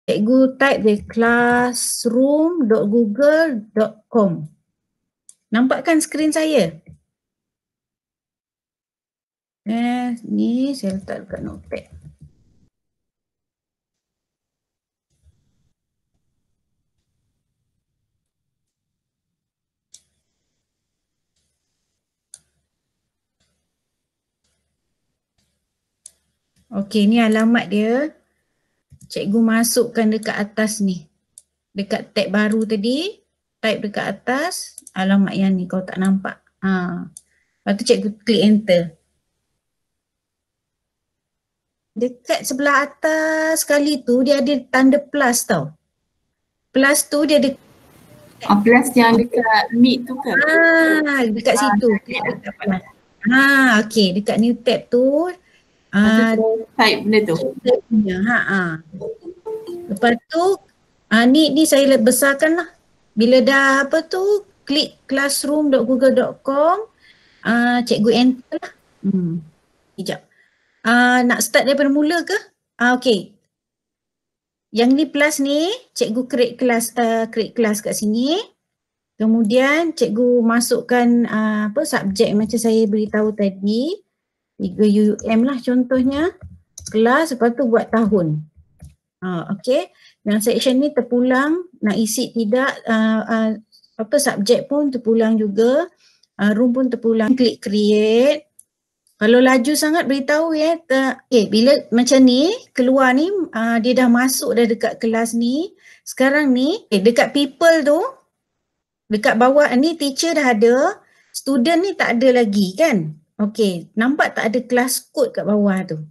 Cikgu type di classroom.google.com. Nampak kan skrin saya? Ni saya letak dekat notepad. Okey, ni alamat dia. Cikgu masukkan dekat atas ni. Dekat tab baru tadi, type dekat atas, alamat yang ni kau tak nampak. Lepas tu cikgu klik enter. Dekat sebelah atas sekali tu dia ada tanda plus tau. Plus tu dia ada plus yang dekat Meet tu ke? Dekat situ. Okey, dekat new tab tu type benda tu. Lepas tu ni saya besarkan lah. Bila dah klik classroom.google.com, cikgu enter lah. Sekejap. Nak start daripada mula ke? Okey. Yang ni plus ni, cikgu create kelas kat sini. Kemudian cikgu masukkan subjek macam saya beritahu tadi. 3 UUM lah contohnya. Kelas, lepas tu buat tahun. Okey. Yang section ni terpulang, nak isi tidak, subjek pun terpulang juga. Room pun terpulang. Klik create. Kalau laju sangat beritahu ya. Bila macam ni, keluar ni, dia dah masuk dah dekat kelas ni. Sekarang ni, dekat people tu, dekat bawah ni teacher dah ada, student ni tak ada lagi kan? Okey, nampak tak ada kelas code kat bawah tu?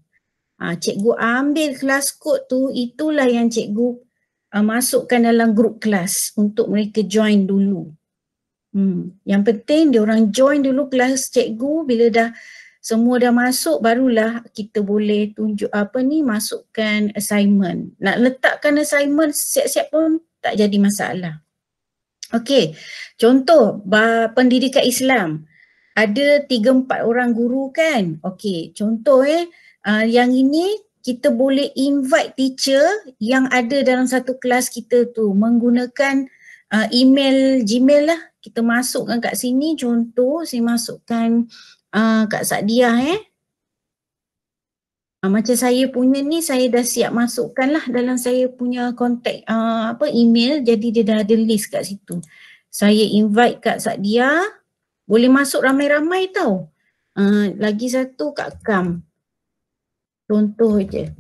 Cikgu ambil kelas code tu, itulah yang cikgu masukkan dalam group kelas untuk mereka join dulu. Yang penting dia orang join dulu kelas cikgu. Bila dah semua dah masuk, barulah kita boleh tunjuk masukkan assignment. Nak letakkan assignment siap-siap pun tak jadi masalah. Okey, contoh pendidikan Islam. Ada 3-4 orang guru kan? Okey, contoh yang ini kita boleh invite teacher yang ada dalam satu kelas kita tu menggunakan email Gmail lah. Kita masukkan kat sini, contoh saya masukkan Kak Sadiah macam saya punya ni, saya dah siap masukkan lah dalam saya punya kontak email, jadi dia dah ada list kat situ. Saya invite Kak Sadiah, boleh masuk ramai-ramai tau. Lagi satu Kak Kam. Contoh je.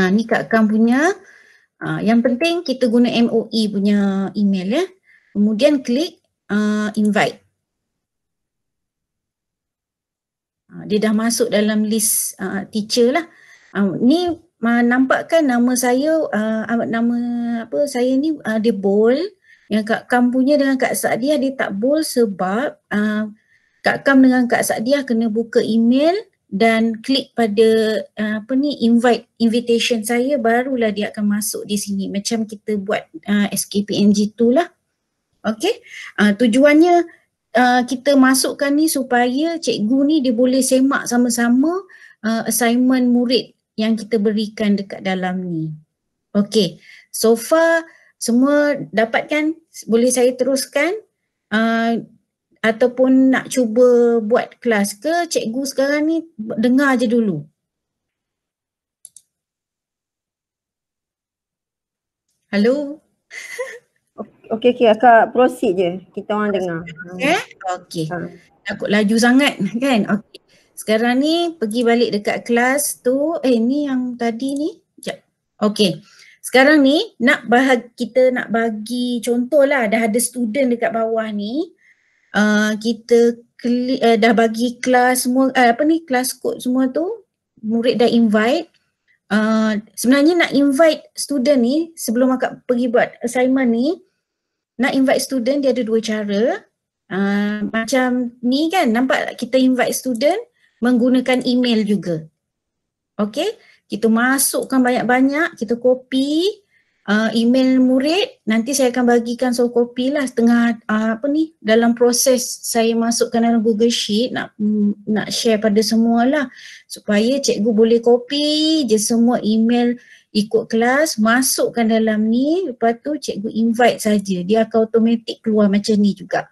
Ni Kak Kam punya. Yang penting kita guna MOE punya email ya. Kemudian klik invite. Dia dah masuk dalam list teacher lah. Ni nampakkan nama saya, saya ni dia bold. Yang Kak Kam punya dengan Kak Sadiah dia tak bold sebab Kak Kam dengan Kak Sadiah kena buka email dan klik pada invitation saya, barulah dia akan masuk di sini. Macam kita buat SKPNG tu lah. Okey. Tujuannya kita masukkan ni supaya cikgu ni dia boleh semak sama-sama assignment murid yang kita berikan dekat dalam ni. Okey, so far semua dapat kan? Boleh saya teruskan ataupun nak cuba buat kelas ke? Cikgu sekarang ni dengar je dulu. Hello? Okey, akak proceed je. Kita orang dengar. Okey. Takut laju sangat kan? Okey. Sekarang ni pergi balik dekat kelas tu. Ni yang tadi ni. Sekejap. Okey. Sekarang ni kita nak bagi contoh lah. Dah ada student dekat bawah ni. Kita dah bagi kelas semua, kelas code semua tu. Murid dah invite. Sebenarnya nak invite student ni sebelum akak pergi buat assignment ni, nak invite student dia ada 2 cara. Macam ni kan, nampak kita invite student menggunakan email juga. Okey, kita masukkan banyak-banyak, kita copy email murid, nanti saya akan bagikan soft copy lah setengah dalam proses saya masukkan dalam Google Sheet, nak share pada semua lah supaya cikgu boleh copy je semua email ikut kelas, masukkan dalam ni, lepas tu cikgu invite saja. Dia akan automatik keluar macam ni juga.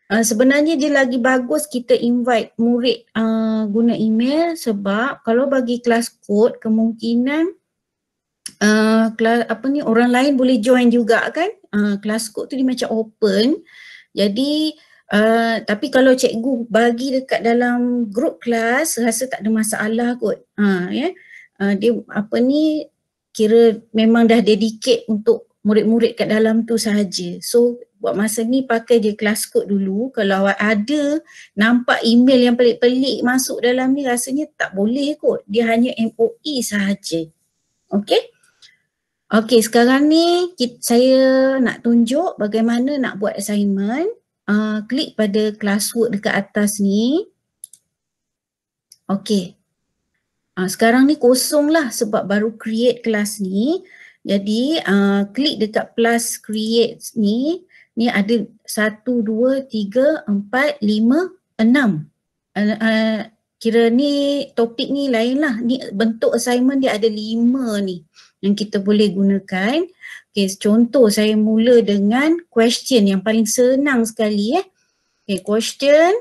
Sebenarnya dia lagi bagus kita invite murid guna email, sebab kalau bagi kelas kod kemungkinan kelas orang lain boleh join juga kan. Kelas kod tu dia macam open. Jadi tapi kalau cikgu bagi dekat dalam grup kelas rasa tak ada masalah kot. Dia kira memang dah dedicate untuk murid-murid kat dalam tu sahaja. So buat masa ni pakai je kelas kod dulu. Kalau ada nampak email yang pelik-pelik masuk dalam ni rasanya tak boleh kot. Dia hanya MOE sahaja. Okay? Okay, sekarang ni saya nak tunjuk bagaimana nak buat assignment. Klik pada classwork dekat atas ni. Okay. Sekarang ni kosong lah sebab baru create kelas ni. Jadi klik dekat plus create ni. Ni ada 1, 2, 3, 4, 5, 6. Kira ni topik ni lain lah. Ni bentuk assignment dia ada 5 ni yang kita boleh gunakan. Okay, contoh saya mula dengan question yang paling senang sekali. Okay, question.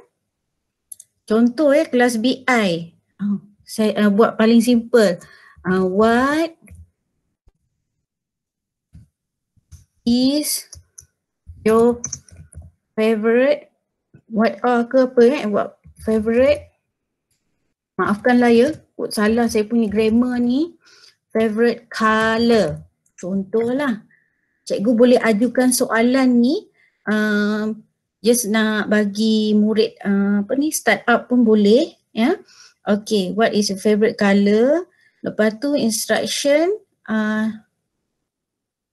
Contoh kelas BI. Saya buat paling simple. What is your favorite, what ke apa what favorite, maafkanlah ya, salah saya punya grammar ni, favorite colour. Contohlah, cikgu boleh ajukan soalan ni, just nak bagi murid start up pun boleh ya. Okay, what is your favorite colour? Lepas tu instruction,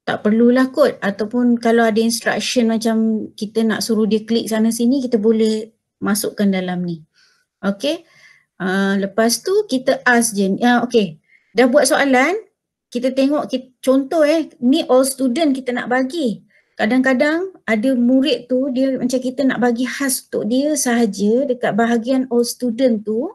tak perlulah kot, ataupun kalau ada instruction macam kita nak suruh dia klik sana sini, kita boleh masukkan dalam ni. Okay, lepas tu kita ask je. Okay, dah buat soalan, kita tengok contoh ni all student kita nak bagi. Kadang-kadang ada murid tu dia macam kita nak bagi khas untuk dia sahaja dekat bahagian all student tu.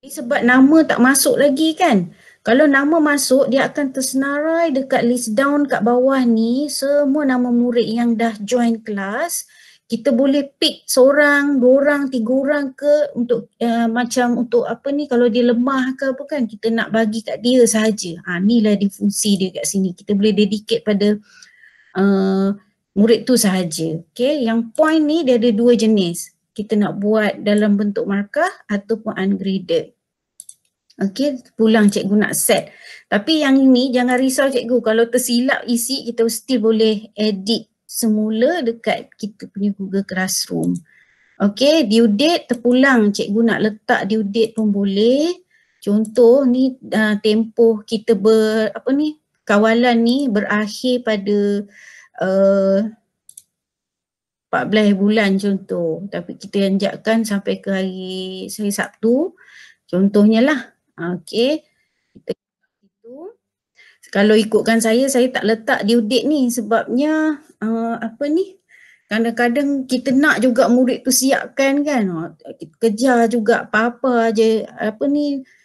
Sebab nama tak masuk lagi kan. Kalau nama masuk, dia akan tersenarai dekat list down kat bawah ni semua nama murid yang dah join kelas. Kita boleh pick seorang, 2 orang, 3 orang ke untuk macam untuk kalau dia lemah ke apa kan, kita nak bagi kat dia sahaja. Inilah dia fungsi dia kat sini. Kita boleh dedicate pada murid tu sahaja. Okay, yang point ni dia ada 2 jenis. Kita nak buat dalam bentuk markah ataupun ungraded. Okay, pulang cikgu nak set. Tapi yang ini jangan risau cikgu, kalau tersilap isi kita still boleh edit semula dekat kita punya Google Classroom. Okay, due date terpulang, cikgu nak letak due date pun boleh. Contoh ni tempoh kita kawalan ni berakhir pada 14 bulan contoh. Tapi kita anjakkan sampai ke hari Sabtu. Contohnya lah. Okay, kita itu. Kalau ikutkan saya tak letak due date ni sebabnya kadang-kadang kita nak juga murid tu siapkan kan. Kita kejar juga apa-apa je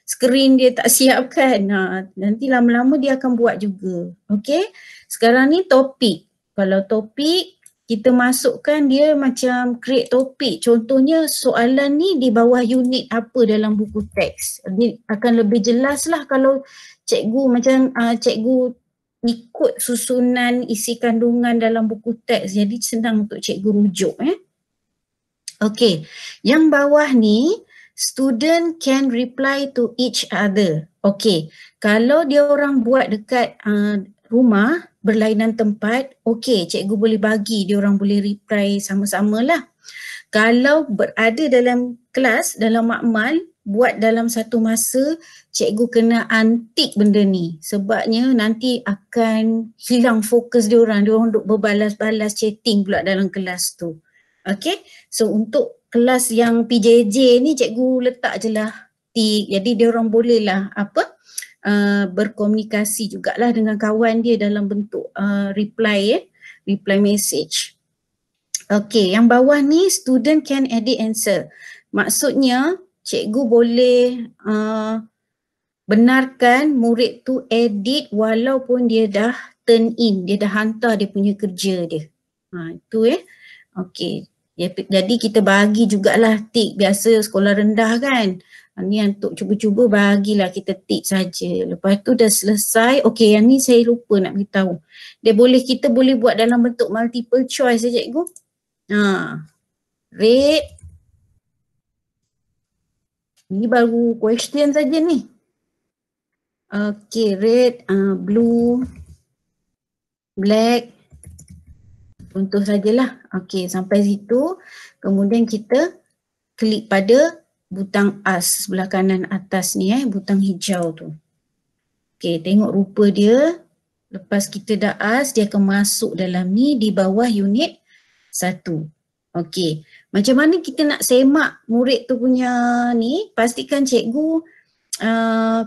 skrin dia tak siapkan. Nanti lama-lama dia akan buat juga. Okay, sekarang ni topik. Kalau topik kita masukkan dia macam create topik. Contohnya soalan ni di bawah unit apa dalam buku teks. Ini akan lebih jelas lah kalau cikgu cikgu ikut susunan isi kandungan dalam buku teks. Jadi senang untuk cikgu rujuk. Okay, yang bawah ni student can reply to each other. Okay, kalau dia orang buat dekat rumah berlainan tempat, okey, cikgu boleh bagi dia orang boleh reply sama-sama lah. Kalau berada dalam kelas, dalam makmal, buat dalam satu masa, cikgu kena untick benda ni. Sebabnya nanti akan hilang fokus dia orang duk berbalas-balas chatting pula dalam kelas tu. Okey, so untuk kelas yang PJJ ni cikgu letak je lah tick, jadi dia orang boleh lah berkomunikasi jugalah dengan kawan dia dalam bentuk reply message. Okay, yang bawah ni student can edit answer. Maksudnya cikgu boleh benarkan murid tu edit walaupun dia dah turn in, dia dah hantar dia punya kerja dia. Itu okey. Jadi kita bagi jugalah tik biasa sekolah rendah kan. Ni yang untuk cuba-cuba bagilah kita tik saja. Lepas tu dah selesai. Okey, yang ni saya lupa nak beritahu. Kita boleh buat dalam bentuk multiple choice cikgu. Red. Ni baru question saja ni. Okey, red, blue, black. Contoh sajalah. Okey, sampai situ. Kemudian kita klik pada butang as sebelah kanan atas ni butang hijau tu. Okey, tengok rupa dia. Lepas kita dah as, dia akan masuk dalam ni di bawah unit 1. Okey, macam mana kita nak semak murid tu punya ni? Pastikan cikgu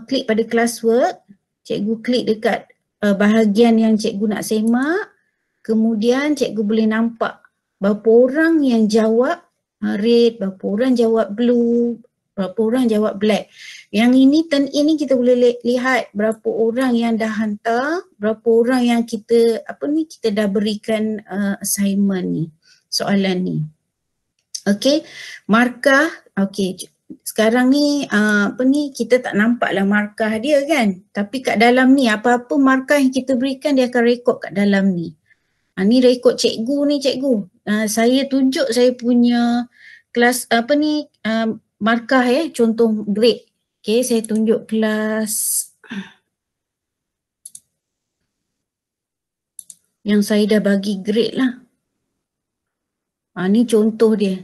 klik pada classwork. Cikgu klik dekat bahagian yang cikgu nak semak. Kemudian cikgu boleh nampak berapa orang yang jawab red, berapa orang jawab blue, berapa orang jawab black. Yang ini turn in ni kita boleh lihat berapa orang yang dah hantar, berapa orang yang kita kita dah berikan assignment ni, soalan ni. Okey, markah. Okey, sekarang ni kita tak nampaklah markah dia kan. Tapi kat dalam ni apa-apa markah yang kita berikan dia akan rekod kat dalam ni. Ni rekod cikgu ni cikgu. Saya tunjuk saya punya kelas markah contoh grade. Okey, saya tunjuk kelas yang saya dah bagi grade lah. Ni contoh dia.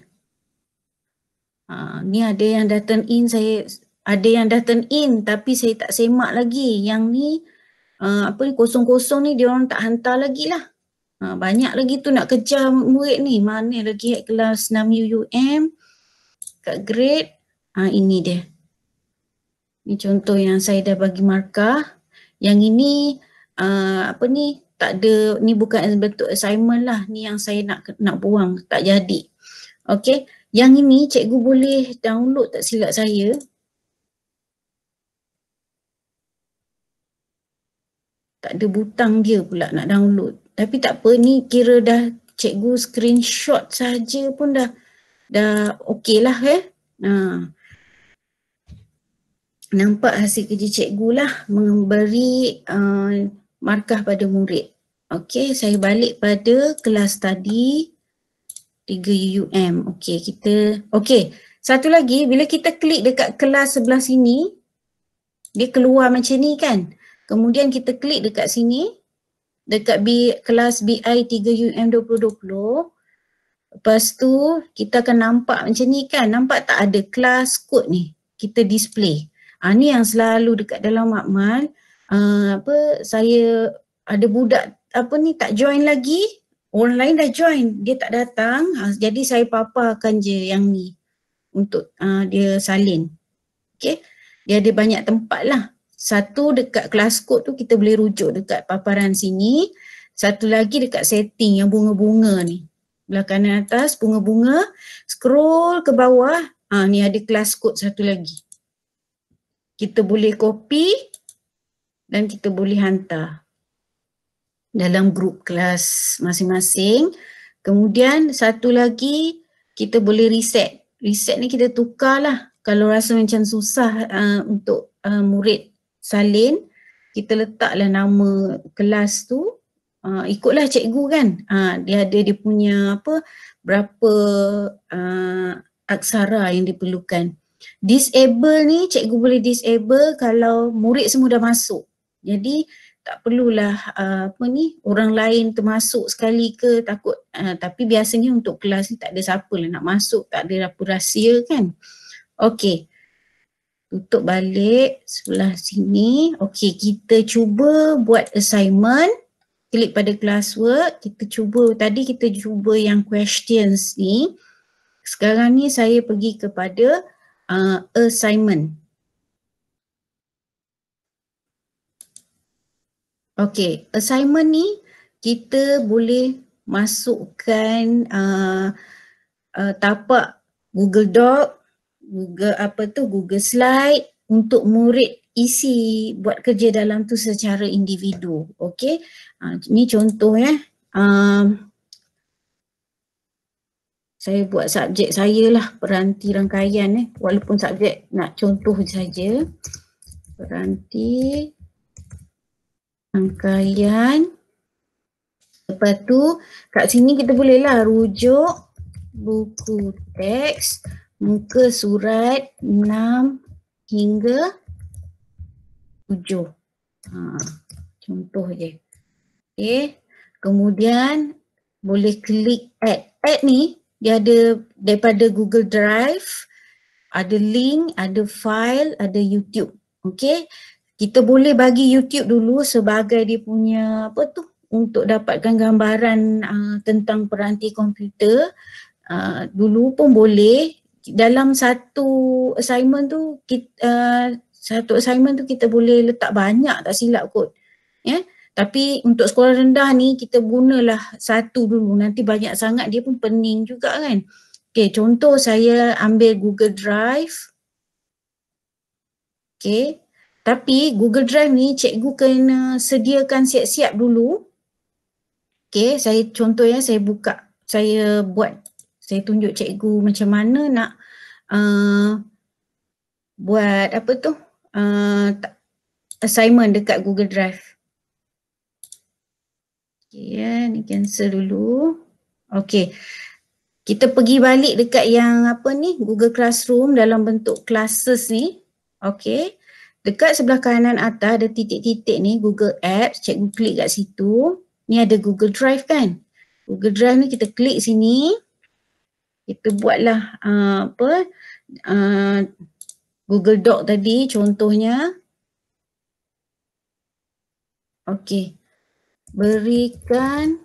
Ni ada yang dah turn in, tapi saya tak semak lagi. Yang ni kosong-kosong ni dia orang tak hantar lagi lah. Banyak lagi tu nak kejar murid ni. Mana lagi kelas 6 UUM kat grade. Ini dia. Ni contoh yang saya dah bagi markah. Yang ini tak ada, ni bukan bentuk assignment lah. Ni yang saya nak buang, tak jadi. Okey, yang ini cikgu boleh download tak silap saya. Tak ada butang dia pula nak download. Tapi tak apa, ni kira dah cikgu screenshot saja pun dah okey lah nampak hasil kerja cikgu lah, memberi markah pada murid. Okey, saya balik pada kelas tadi 3 UUM. Okey, satu lagi, bila kita klik dekat kelas sebelah sini, dia keluar macam ni kan. Kemudian kita klik dekat sini, dekat kelas BI 3 UM 2020. Lepas tu kita akan nampak macam ni kan. Nampak tak ada kelas kod ni. Kita display. Ni yang selalu dekat dalam makmal. Saya ada budak tak join lagi. Orang lain dah join. Dia tak datang. Jadi saya paparkan je yang ni. Untuk dia salin. Okay. Dia ada banyak tempat lah. Satu dekat kelas kod tu kita boleh rujuk dekat paparan sini. Satu lagi dekat setting yang bunga-bunga ni. Belah kanan atas bunga-bunga. Scroll ke bawah. Ni ada kelas kod satu lagi. Kita boleh copy dan kita boleh hantar dalam grup kelas masing-masing. Kemudian satu lagi kita boleh reset. Reset ni kita tukar lah. Kalau rasa macam susah untuk murid salin, kita letaklah nama kelas tu, ikutlah cikgu kan. Dia ada dia punya berapa aksara yang diperlukan. Disable ni cikgu boleh disable kalau murid semua dah masuk. Jadi tak perlulah orang lain termasuk sekali ke takut. Tapi biasanya untuk kelas ni tak ada siapa lah nak masuk, tak ada apa rahsia kan. Okey. Tutup balik sebelah sini. Okey, kita cuba buat assignment. Klik pada classwork. Kita cuba yang questions ni. Sekarang ni saya pergi kepada assignment. Okey, assignment ni kita boleh masukkan tapak Google Doc, Google Slide untuk murid isi buat kerja dalam tu secara individu. Okey. Ni contoh ya. Saya buat subjek saya lah, peranti rangkaian walaupun subjek nak contoh saja. Peranti rangkaian. Lepas tu kat sini kita bolehlah rujuk buku teks muka surat 6 hingga 7. Contoh je. Okay. Kemudian boleh klik add. Add ni dia ada daripada Google Drive, ada link, ada file, ada YouTube. Okay. Kita boleh bagi YouTube dulu sebagai dia punya untuk dapatkan gambaran tentang peranti komputer. Dulu pun boleh. Dalam satu assignment tu kita boleh letak banyak, tak silap kot. Ya. Tapi untuk sekolah rendah ni kita gunalah satu dulu, nanti banyak sangat dia pun pening juga kan. Okay, contoh saya ambil Google Drive. Okay, tapi Google Drive ni cikgu kena sediakan siap-siap dulu. Okay, saya contoh ya, saya buka, saya tunjuk cikgu macam mana nak buat assignment dekat Google Drive. Okay ya, ni cancel dulu. Okay, kita pergi balik dekat yang Google Classroom dalam bentuk classes ni. Okay, dekat sebelah kanan atas ada titik-titik ni, Google Apps, cikgu klik kat situ. Ni ada Google Drive kan. Google Drive ni kita klik sini. Kita buatlah Google Doc tadi contohnya. Okay. Berikan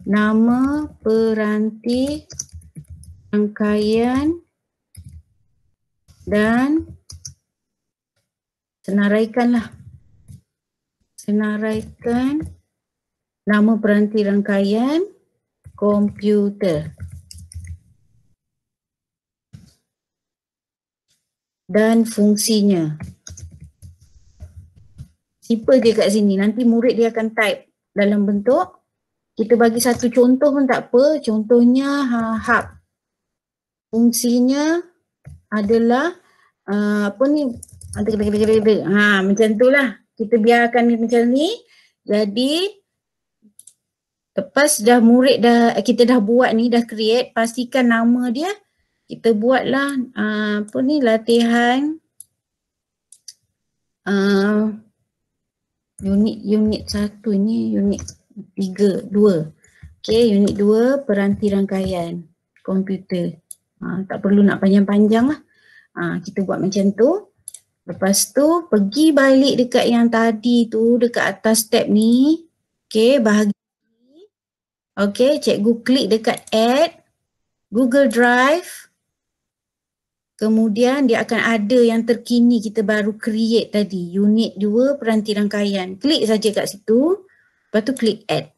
nama peranti rangkaian dan senaraikan nama peranti rangkaian komputer dan fungsinya. Simple je kat sini. Nanti murid dia akan type dalam bentuk. Kita bagi satu contoh pun tak apa. Contohnya hub. Fungsinya adalah macam tu lah. Kita biarkan ni macam ni. Jadi lepas kita dah buat ni, dah create, pastikan nama dia. Kita buatlah latihan unit 1 ni, unit 2. Okay, unit 2 peranti rangkaian komputer. Tak perlu nak panjang-panjang lah. Kita buat macam tu. Lepas tu pergi balik dekat yang tadi tu, dekat atas tab ni. Okay, bahagi. Okay, cikgu klik dekat add Google Drive. Kemudian dia akan ada yang terkini kita baru create tadi, unit 2 peranti rangkaian. Klik saja kat situ. Lepas tu klik add.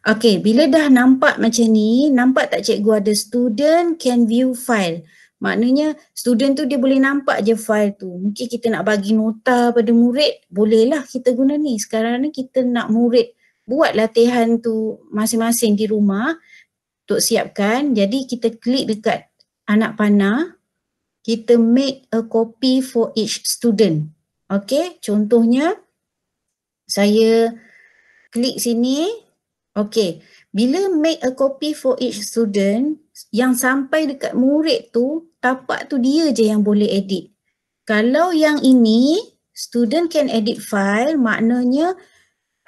Okay, bila dah nampak macam ni, nampak tak cikgu ada student can view file. Maknanya student tu dia boleh nampak je file tu. Mungkin kita nak bagi nota pada murid, bolehlah kita guna ni. Sekarang ni kita nak murid buat latihan tu masing-masing di rumah untuk siapkan. Jadi kita klik dekat anak panah, kita make a copy for each student. Okay, contohnya saya klik sini. Okay, bila make a copy for each student, yang sampai dekat murid tu, tapak tu dia je yang boleh edit. Kalau yang ini, student can edit file, maknanya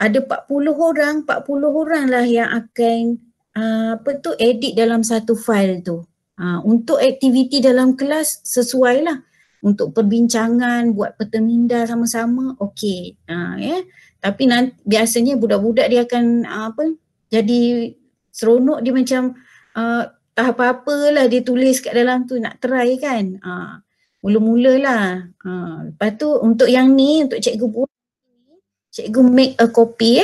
ada 40 orang lah yang akan edit dalam satu file tu. Untuk aktiviti dalam kelas sesuai lah. Untuk perbincangan, buat perteminda sama-sama, okey. Ya. Tapi nanti biasanya budak-budak dia akan jadi seronok, dia macam tak apa-apa lah dia tulis kat dalam tu, nak try kan. Mula-mula lah. Lepas tu untuk yang ni, untuk cikgu buat, cikgu make a copy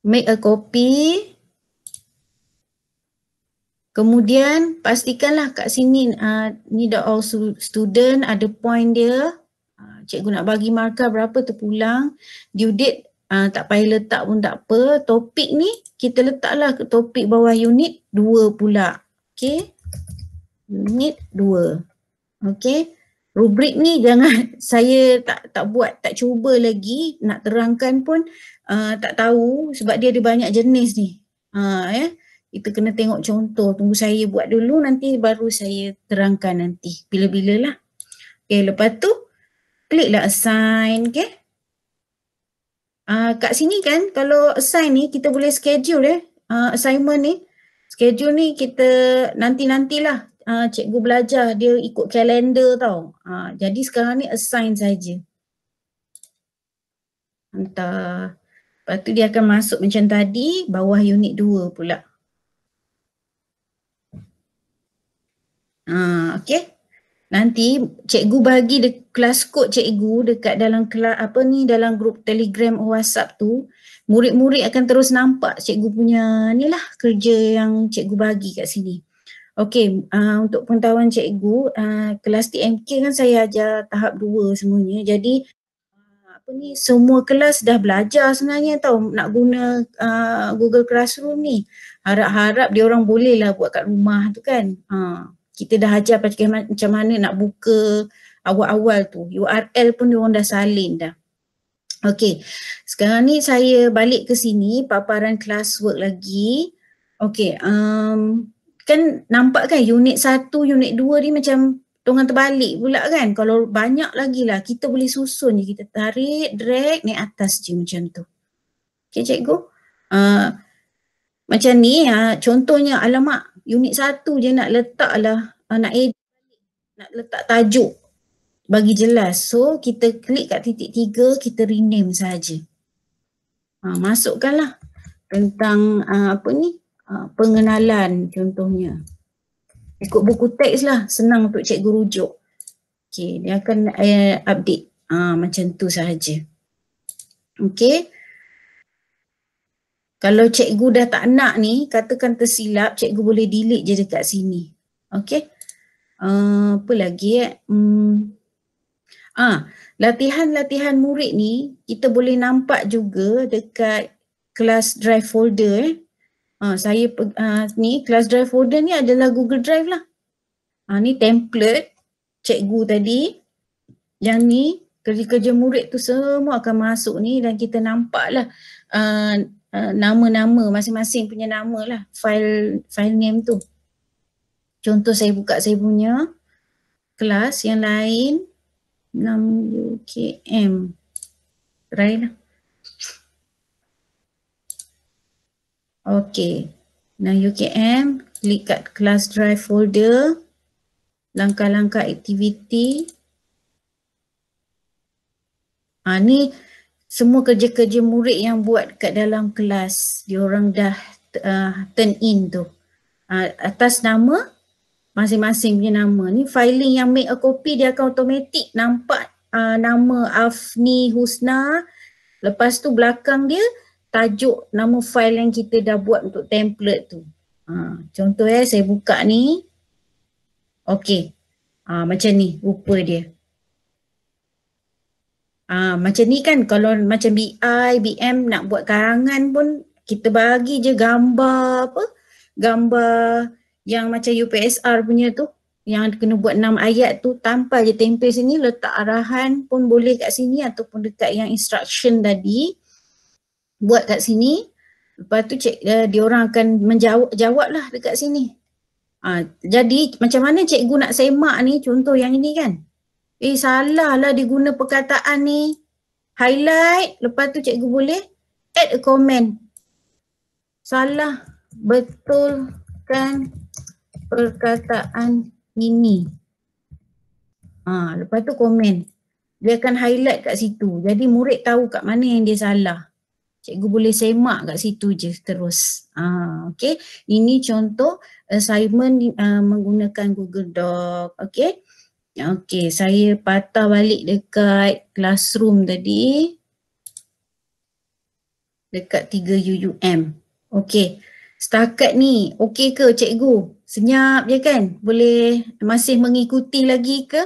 Make a copy. Kemudian pastikanlah kat sini ni dah all student ada point dia. Cikgu nak bagi markah berapa terpulang. Due date tak payah letak pun tak apa. Topik ni kita letaklah ke topik bawah unit 2 pula. Okay. Unit 2. Okay. Rubrik ni jangan saya tak buat, tak cuba lagi nak terangkan pun tak tahu sebab dia ada banyak jenis ni. Kita kena tengok contoh. Tunggu saya buat dulu, nanti baru saya terangkan nanti. Bila-bila lah. Okay, lepas tu kliklah assign. Okay. Kat sini kan kalau assign ni kita boleh schedule assignment ni. Schedule ni kita nanti-nantilah cikgu belajar dia ikut kalender tau. Jadi sekarang ni assign saja. Hantar. Lepas tu dia akan masuk macam tadi bawah unit 2 pula. Okay. Nanti cikgu bagi kelas kod cikgu dekat dalam kelas dalam grup Telegram WhatsApp tu. Murid-murid akan terus nampak cikgu punya ni lah kerja yang cikgu bagi kat sini. Okay, untuk pengetahuan cikgu, kelas TMK kan saya ajar tahap 2 semuanya. Jadi semua kelas dah belajar sebenarnya tau nak guna Google Classroom ni. Harap-harap dia orang boleh lah buat kat rumah tu kan. Kita dah ajar macam mana nak buka awal-awal tu. URL pun dia orang dah salin dah. Okay, sekarang ni saya balik ke sini paparan classwork lagi. Okay, kan nampak kan unit 1, unit 2 ni macam tongan terbalik pula kan. Kalau banyak lagi lah kita boleh susun je. Kita tarik, drag, naik atas je macam tu. Okay cikgu. Macam ni contohnya alamak unit 1 je nak letak lah, nak edit, nak letak tajuk bagi jelas. So kita klik kat titik 3, kita rename saja. Masukkanlah tentang pengenalan contohnya. Ikut buku teks lah, senang untuk cikgu rujuk. Okay, dia akan update macam tu sahaja. Okay. Kalau cikgu dah tak nak ni, katakan tersilap, cikgu boleh delete je dekat sini. Okay. Apa lagi latihan-latihan murid ni, kita boleh nampak juga dekat class drive folder. Ni class drive folder ni adalah Google Drive lah. Ni template cikgu tadi. Yang ni, kerja-kerja murid tu semua akan masuk ni dan kita nampak lah nama-nama masing-masing punya nama lah, file name tu. Contoh saya buka saya punya kelas yang lain 6 UKM. Try lah. Okay, 6 UKM, klik kat class drive folder, langkah-langkah aktiviti. Ni semua kerja-kerja murid yang buat kat dalam kelas, diorang dah turn in tu. Atas nama, masing-masing punya nama. Ni filing yang make a copy dia akan automatic nampak nama Afni Husna. Lepas tu belakang dia tajuk nama file yang kita dah buat untuk template tu. Contoh saya buka ni. Okey. Macam ni rupa dia. Macam ni kan kalau macam BI, BM nak buat karangan pun kita bagi je gambar gambar yang macam UPSR punya tu yang kena buat 6 ayat tu, tanpa je tempel sini, letak arahan pun boleh kat sini ataupun dekat yang instruction tadi buat kat sini. Lepas tu dia orang akan menjawab lah dekat sini. Jadi macam mana cikgu nak semak ni, contoh yang ini kan. Salah lah dia guna perkataan ni. Highlight, lepas tu cikgu boleh add a comment. Salah, betulkan perkataan ini. Lepas tu komen. Dia akan highlight kat situ. Jadi murid tahu kat mana yang dia salah. Cikgu boleh semak kat situ je terus. Okay. Ini contoh assignment menggunakan Google Doc. Okay. Okay, saya patah balik dekat classroom tadi. Dekat 3 UUM. Okay, setakat ni okay ke cikgu? Senyap je kan? Boleh masih mengikuti lagi ke?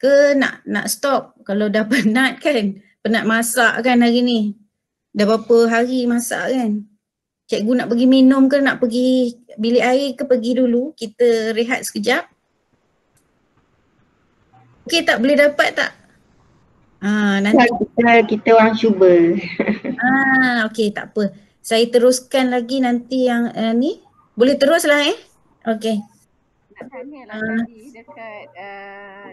Ke nak stop? Kalau dah penat kan? Penat masak kan hari ni? Dah berapa hari masak kan? Cikgu nak pergi minum ke nak pergi bilik air ke pergi dulu? Kita rehat sekejap. Okey tak? Boleh dapat tak? Nanti. Kita orang cuba. Okey tak apa. Saya teruskan lagi nanti yang ni. Boleh teruslah Okey. Nak tanya lah tadi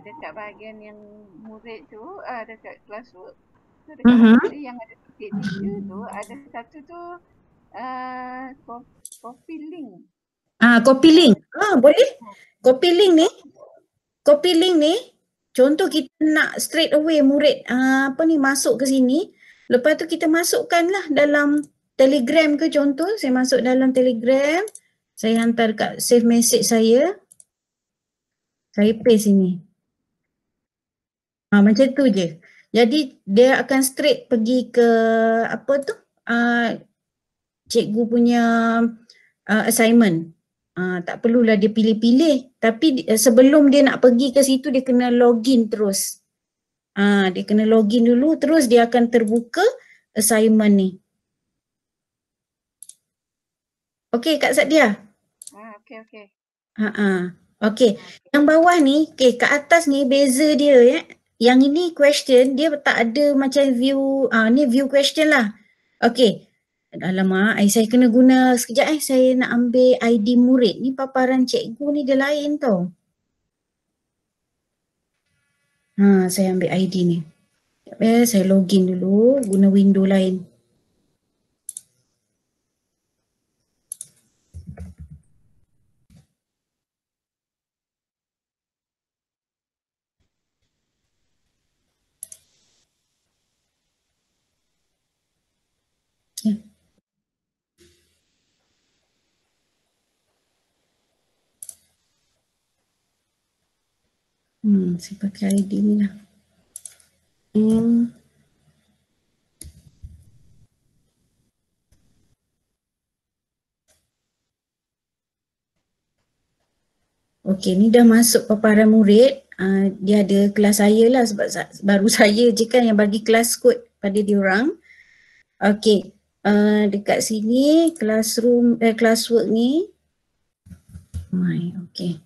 dekat bahagian yang murid tu, dekat classwork tu dekat mana yang ada titik 3 tu, ada satu tu copy link. Copy link. Boleh. Copy link ni contoh kita nak straight away murid masuk ke sini. Lepas tu kita masukkanlah dalam Telegram ke contoh. Saya masuk dalam Telegram. Saya hantar kat save message saya. Saya paste sini. Macam tu je. Jadi dia akan straight pergi ke cikgu punya assignment. Tak perlulah dia pilih-pilih. Tapi sebelum dia nak pergi ke situ dia kena login terus. Dia kena login dulu terus dia akan terbuka assignment ni. Okey Kak Sadia? Okey. Okey. Yang bawah ni, kat atas ni beza dia ya. Yang ini question, dia tak ada macam view, ni view question lah. Okey. Alamak, saya kena guna sekejap saya nak ambil ID murid. Ni paparan cikgu ni dia lain tau. Saya ambil ID ni. Saya login dulu guna window lain. Saya pakai ID ni lah. Okey, ni dah masuk paparan murid. Dia ada kelas saya lah sebab baru saya je kan yang bagi kelas kod pada diorang. Okey, dekat sini classroom, classwork ni. Okey.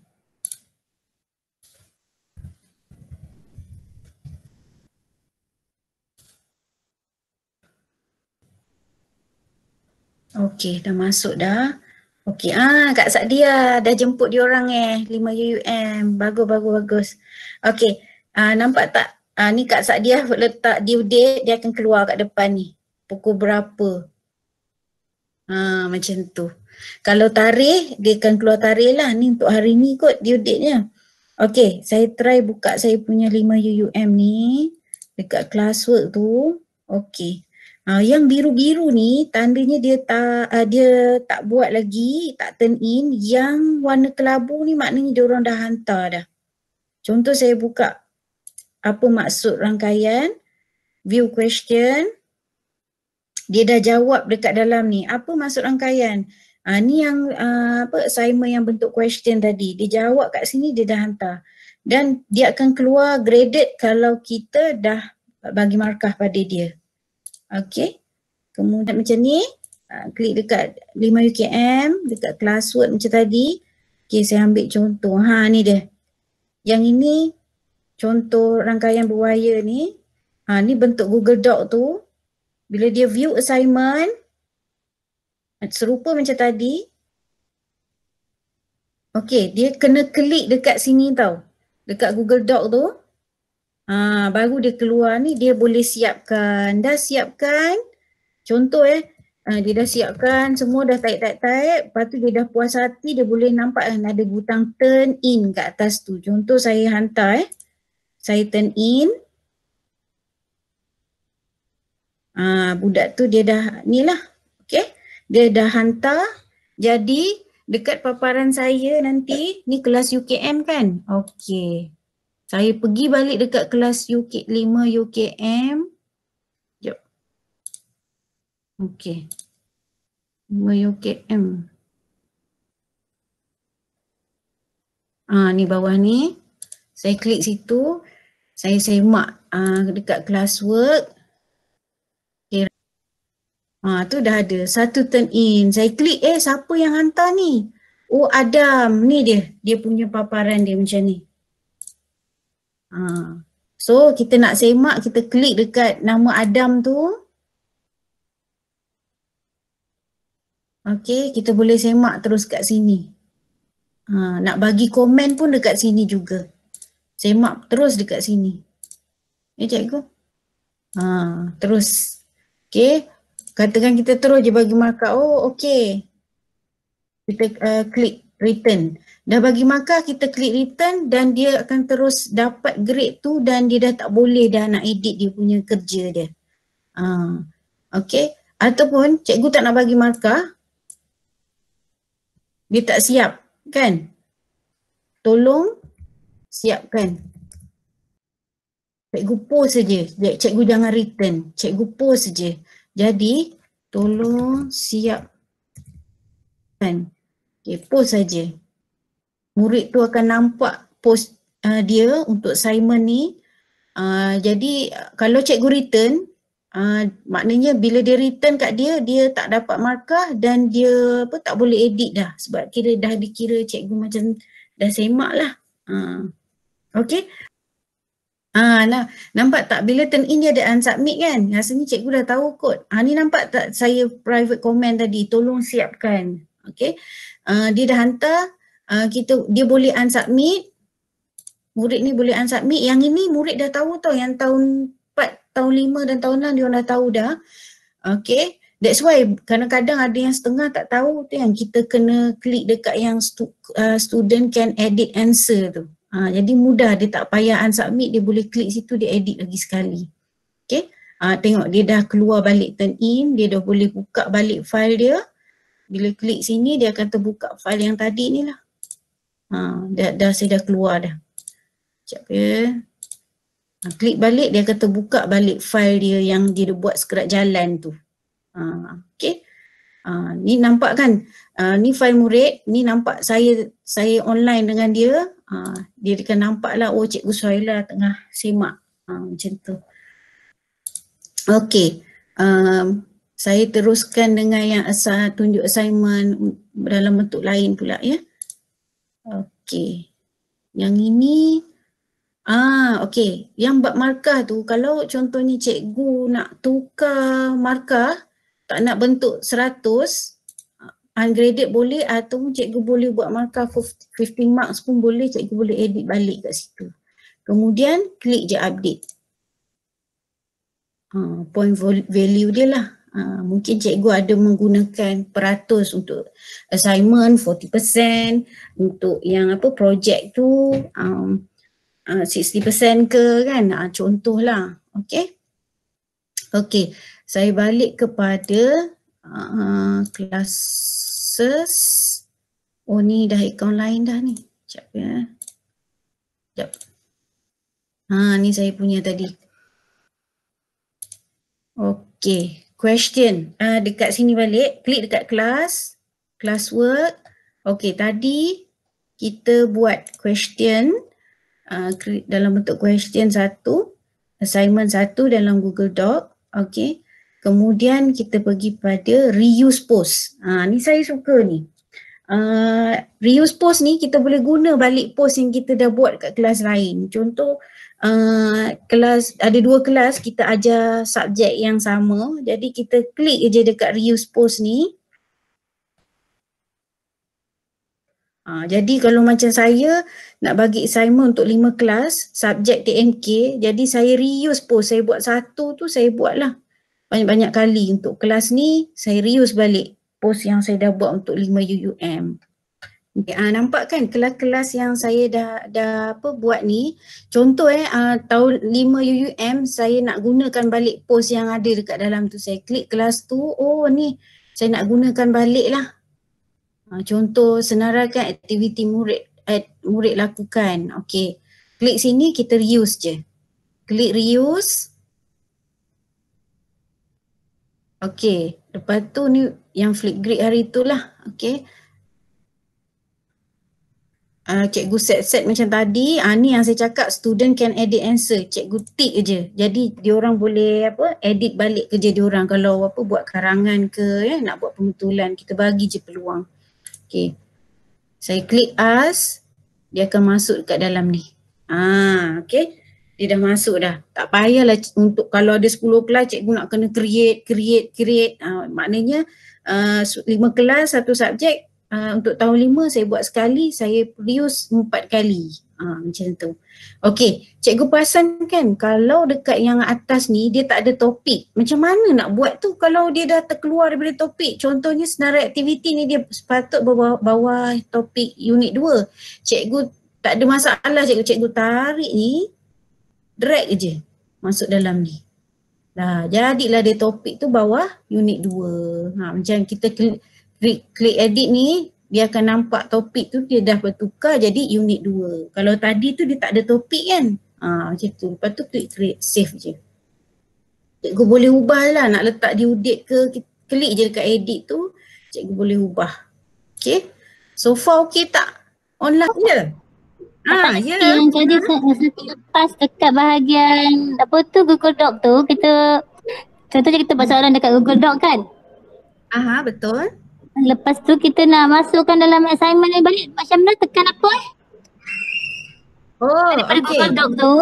Okey, dah masuk dah. Okey, Kak Sadia dah jemput diorang 5 UUM. Bagus. Okey, nampak tak? Ni Kak Sadia letak due date, dia akan keluar kat depan ni. Pukul berapa? Macam tu. Kalau tarikh, dia akan keluar tarikh lah. Ni untuk hari ni kot due date-nya. Okey, saya try buka saya punya 5 UUM ni dekat classwork tu. Okey. Yang biru-biru ni tandanya dia tak buat lagi, tak turn in. Yang warna kelabu ni maknanya dia orang dah hantar dah. Contoh saya buka apa maksud rangkaian, view question. Dia dah jawab dekat dalam ni. Apa maksud rangkaian? Ni yang assignment yang bentuk question tadi. Dia jawab kat sini, dia dah hantar. Dan dia akan keluar graded kalau kita dah bagi markah pada dia. Okey. Kemudian macam ni, klik dekat 5 UKM, dekat classwork macam tadi. Okey, saya ambil contoh. Ni dia. Yang ini contoh rangkaian berwayar ni. Ni bentuk Google Doc tu. Bila dia view assignment, serupa macam tadi. Okey, dia kena klik dekat sini tau. Dekat Google Doc tu. Baru dia keluar ni, dia boleh siapkan. Dah siapkan. Contoh dia dah siapkan, semua dah type. Lepas tu dia dah puas hati, dia boleh nampak kan ada butang turn in kat atas tu. Contoh saya hantar saya turn in. Budak tu dia dah ni lah. Okay. Dia dah hantar. Jadi dekat paparan saya nanti, ni kelas UKM kan? Okay. Saya pergi balik dekat kelas 5 UKM. Jom. Okay. 5 UKM. Ni bawah ni. Saya klik situ. Saya semak dekat classwork. Okay. Tu dah ada. Satu turn in. Saya klik, siapa yang hantar ni? Oh, Adam. Ni dia. Dia punya paparan dia macam ni. So, kita nak semak, kita klik dekat nama Adam tu. Okay, kita boleh semak terus kat sini. Nak bagi komen pun dekat sini juga. Semak terus dekat sini. Cikgu. Terus. Okay. Katakan kita terus je bagi markah. Oh, okay. Kita klik return. Dah bagi markah, kita klik return dan dia akan terus dapat grade tu dan dia dah tak boleh dah nak edit dia punya kerja dia. Okay. Ataupun cikgu tak nak bagi markah. Dia tak siap kan? Tolong siapkan. Cikgu post saja. Cikgu jangan return. Cikgu post saja. Jadi tolong siapkan. Okay, post saja. Murid tu akan nampak post dia untuk assignment ni. Jadi kalau cikgu return, maknanya bila dia return kat dia, dia tak dapat markah dan dia tak boleh edit dah. Sebab dah dikira cikgu macam dah semak lah. Okay. Nampak tak bila turn in dia ada unsubmit kan? Rasanya cikgu dah tahu kot. Ni nampak tak saya private comment tadi, tolong siapkan. Okay. Dia dah hantar, dia boleh unsubmit. Murid ni boleh unsubmit. Yang ini murid dah tahu tau, yang tahun 4, tahun 5 dan tahun 6 dia orang dah tahu dah. Okay. That's why kadang-kadang ada yang setengah tak tahu tu yang kita kena klik dekat yang student can edit answer tu. Jadi mudah, dia tak payah unsubmit, dia boleh klik situ, dia edit lagi sekali. Okay. Tengok dia dah keluar balik turn in, dia dah boleh buka balik file dia. Bila klik sini dia akan terbuka file yang tadi ni lah. Saya dah keluar dah. Sekejap ya. Klik balik, dia akan terbuka balik file dia yang dia dah buat sekerat jalan tu. Okay. Ni nampak kan? Ni file murid, ni nampak saya online dengan dia. Dia akan nampak lah, oh Cikgu Suhaila tengah semak. Macam tu. Okay. Saya teruskan dengan yang tunjuk assignment dalam bentuk lain pula ya. Okay. Yang ini, okay. Yang bab markah tu, kalau contohnya cikgu nak tukar markah, tak nak bentuk 100, ungraded boleh, atau cikgu boleh buat markah 15 marks pun boleh, cikgu boleh edit balik kat situ. Kemudian klik je update. Point value dia lah. Mungkin cikgu ada menggunakan peratus untuk assignment 40%, untuk yang projek tu 60% ke kan, contohlah. Okay. Okay, saya balik kepada classes. Oh ni dah akaun lain dah ni. Sekejap ya. Sekejap. Ni saya punya tadi. Okay, question. Dekat sini balik, klik dekat kelas, classwork. Okay, tadi kita buat question dalam bentuk question 1, assignment 1 dalam Google Doc. Okay, kemudian kita pergi pada reuse post. Ni saya suka ni. Reuse post ni kita boleh guna balik post yang kita dah buat kat kelas lain. Contoh, kelas ada 2 kelas kita ajar subjek yang sama, jadi kita klik je dekat reuse post ni. Jadi kalau macam saya nak bagi assignment untuk 5 kelas subjek TMK, jadi saya reuse post, saya buat satu tu saya buatlah banyak-banyak kali. Untuk kelas ni saya reuse balik post yang saya dah buat untuk 5 UUM. Okay, nampak kan kelas-kelas yang saya dah buat ni, contoh tahun 5 UUM saya nak gunakan balik post yang ada dekat dalam tu, saya klik kelas tu, oh ni saya nak gunakan balik lah. Contoh senaraikan aktiviti murid lakukan. Okay, klik sini kita reuse je, klik reuse. Okay, lepas tu ni yang flip grade hari tu lah. Okay. cikgu set macam tadi, ni yang saya cakap student can edit answer, cikgu tick je. Jadi diorang boleh edit balik kerja diorang kalau buat karangan ke nak buat pembetulan, kita bagi je peluang. Okay, saya klik ask, dia akan masuk dekat dalam ni. Okay, dia dah masuk dah. Tak payahlah untuk kalau ada 10 kelas cikgu nak kena create. Maknanya 5 kelas, 1 subjek. Untuk tahun 5 saya buat sekali, saya produce 4 kali. Macam tu. Okey, cikgu perasan kan kalau dekat yang atas ni dia tak ada topik. Macam mana nak buat tu kalau dia dah terkeluar daripada topik? Contohnya senarai aktiviti ni dia sepatut bawah topik unit 2. Cikgu tak ada masalah, cikgu tarik ni, drag je masuk dalam ni. Dah jadilah dia topik tu bawah unit 2. Macam kita klik edit ni, dia akan nampak topik tu dia dah bertukar jadi unit 2. Kalau tadi tu dia tak ada topik kan. Macam tu. Lepas tu klik create, save je. Cikgu boleh ubah lah, nak letak diudit ke, klik je dekat edit tu, cikgu boleh ubah. Okay. So far okay tak? Online je? Ya. Jadi lepas dekat bahagian Google Doc tu, kita contohnya kita buat soalan dekat Google Doc kan? Betul. Lepas tu kita nak masukkan dalam assignment ni balik, macam mana tekan apa daripada Google Doc tu?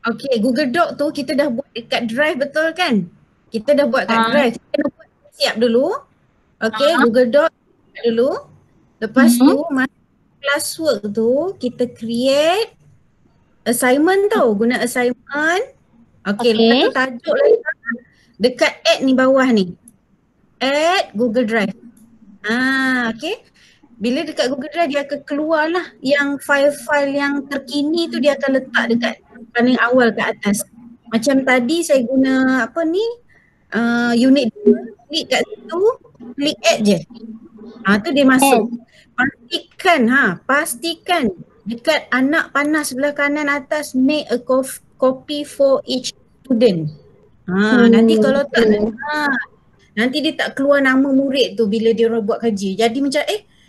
Okay, Google Doc tu kita dah buat dekat Drive, betul kan? Kita dah buat kat Drive. Kita dah buat siap dulu. Okay, Google Doc dulu. Lepas tu classwork tu kita create assignment tau, guna assignment. Okay. Lepas tu tajuk lagi dekat add ni bawah ni. Add Google Drive. Okay. Bila dekat Google Drive dia akan keluar lah yang file-file yang terkini tu, dia akan letak dekat paling awal kat atas. Macam tadi saya guna unit 2, klik kat situ, klik add je. Tu dia masuk. Pastikan dekat anak panah sebelah kanan atas, make a copy for each student. Nanti kalau tak nanti dia tak keluar nama murid tu bila dia orang buat kerja. Jadi macam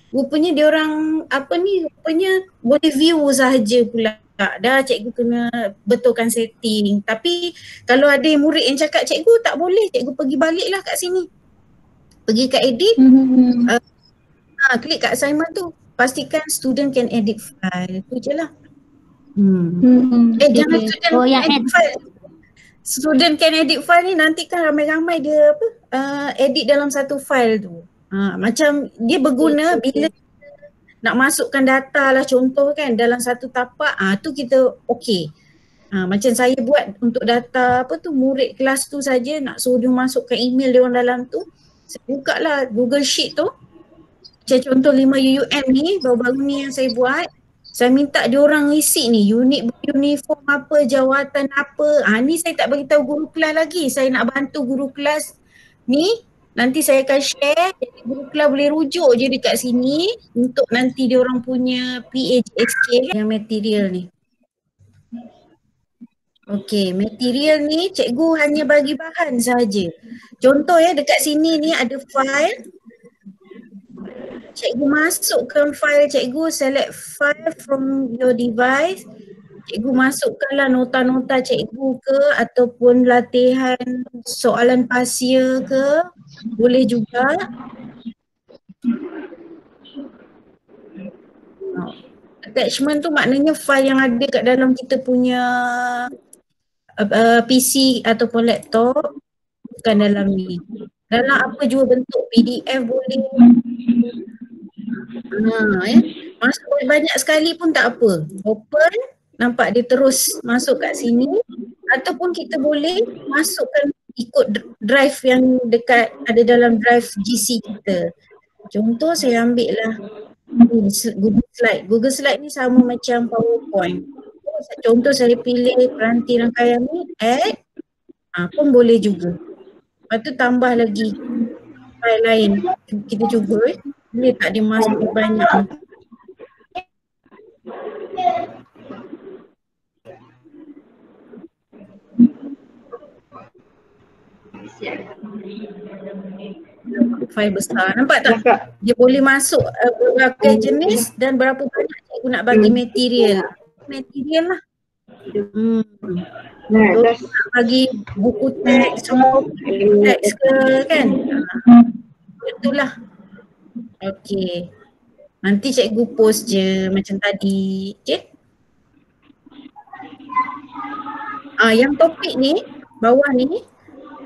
rupanya dia orang rupanya boleh view sahaja pula. Dah cikgu kena betulkan setting. Tapi kalau ada murid yang cakap cikgu tak boleh, cikgu pergi baliklah kat sini. Pergi kat edit. Klik kat assignment tu. Pastikan student can edit file. Tu je lah. Jangan student edit file. Student can edit file ni nanti kan ramai-ramai dia edit dalam satu file tu. Macam dia berguna bila nak masukkan data lah, contoh kan dalam satu tapak, tu kita okey. Macam saya buat untuk data murid kelas tu saja, nak suruh dia masukkan email dia orang dalam tu. Saya buka lah Google Sheet tu. Macam contoh 5 UUM ni, baru-baru ni yang saya buat. Saya minta dia orang isi ni, unit uniform apa, jawatan apa. Ni saya tak beritahu guru kelas lagi. Saya nak bantu guru kelas ni. Nanti saya akan share, jadi guru kelas boleh rujuk je dekat sini untuk nanti dia orang punya PAJSK yang material ni. Okey, material ni cikgu hanya bagi bahan saja. Contoh dekat sini ni ada file. Cikgu masukkan file cikgu, select file from your device. Cikgu masukkanlah nota-nota cikgu ke ataupun latihan soalan pasia ke, boleh juga. Attachment tu maknanya file yang ada kat dalam kita punya PC ataupun laptop, bukan dalam ni. Dalam apa jua bentuk, PDF boleh. Masuk banyak sekali pun tak apa. Open, nampak dia terus masuk kat sini. Ataupun kita boleh masukkan ikut drive yang dekat ada dalam drive GC kita. Contoh saya ambil lah Google Slide. Google Slide ni sama macam PowerPoint. Contoh saya pilih peranti rangkaian ni, add, pun boleh juga. Lepas tu tambah lagi file lain. Kita cuba boleh tak dia masuk banyak. File besar. Nampak tak? Dia boleh masuk berbagai jenis dan berapa banyak aku nak bagi material. Material lah. So, nak bagi buku teks, teks ke kan? Itulah. Okey. Nanti cikgu post je macam tadi. Okey. Yang topik ni, bawah ni,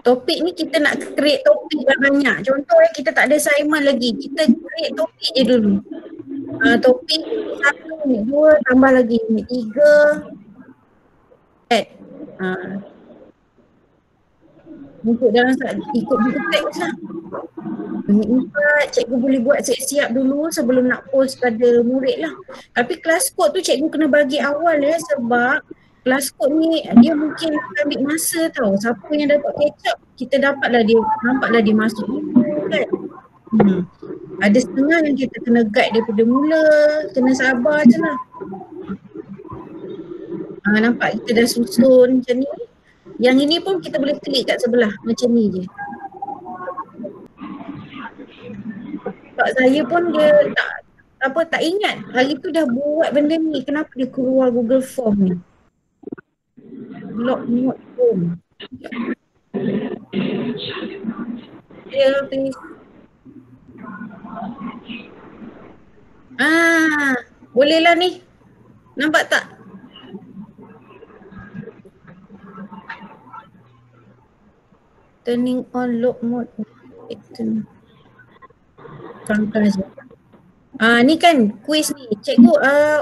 topik ni kita nak create topik banyak. Contoh kita tak ada assignment lagi. Kita create topik je dulu. Topik 1, unit 2, tambah lagi unit 3. Add. Untuk dalam ikut buku teks lah. Unit 4, cikgu boleh buat siap-siap dulu sebelum nak post pada murid lah. Tapi kelas kod tu cikgu kena bagi awal sebab kelas kod ni dia mungkin akan ambil masa tau. Siapa yang dapat catch up, kita nampaklah dia masuk kan. Ada setengah yang kita kena guide daripada mula, kena sabar je lah. Nampak kita dah susun macam ni. Yang ini pun kita boleh klik kat sebelah macam ni je. Sebab saya pun dia tak ingat hari tu dah buat benda ni. Kenapa dia keluar Google Form ni? Log note form. Dia boleh lah ni. Nampak tak? Turning on log mode. Pangkas. Ni kan quiz ni. Cikgu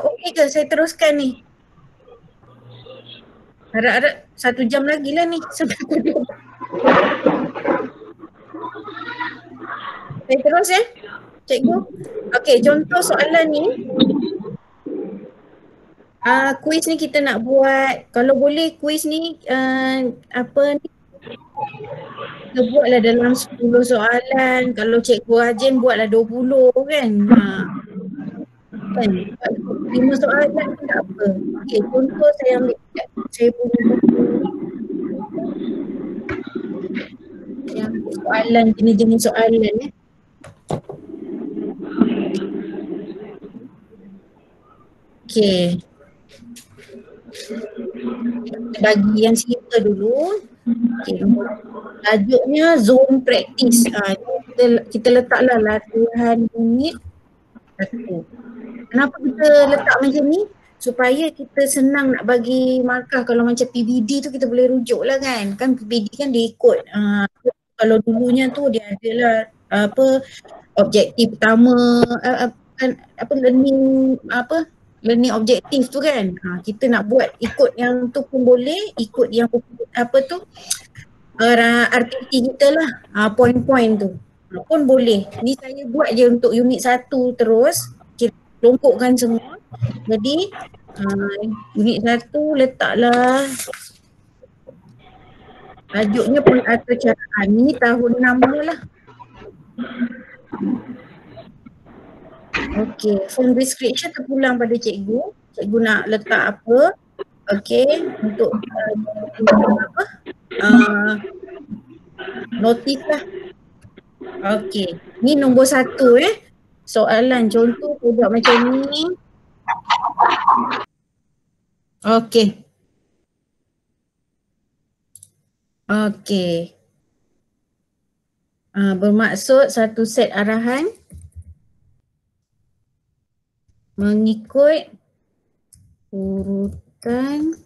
okey ke saya teruskan ni? Harap-harap 1 jam lagi lah ni. Saya terus cikgu. Okey, contoh soalan ni. Quiz ni kita nak buat, kalau boleh quiz ni kita buatlah dalam 10 soalan. Kalau cikgu Hajen buatlah 20 kan. Kan 5 soalan pun tak apa. Okey, contoh saya ambil saya punya buku yang soalan, jenis-jenis soalan Okey. Kita bagi yang simple dulu. Okay. Tajuknya zone practice. Kita letaklah latihan unit 1. Kenapa kita letak macam ni? Supaya kita senang nak bagi markah. Kalau macam PBD tu kita boleh rujuk lah kan. Kan PBD kan dia ikut. Kalau dulunya tu dia adalah objektif pertama, learning objektif tu kan. Kita nak buat ikut yang tu pun boleh, ikut yang aktiviti kita lah, point-point tu pun boleh. Ni saya buat je untuk unit 1 terus, longkokkan semua. Jadi unit 1 letaklah tajuknya pengacaraan. Ni tahun 6 lah. Okey, form description terpulang pada cikgu. Cikgu nak letak apa? Okey, untuk notif lah. Okey, ni nombor 1 soalan contoh buat macam ni. Okey. Okey. Bermaksud satu set arahan mengikut urutan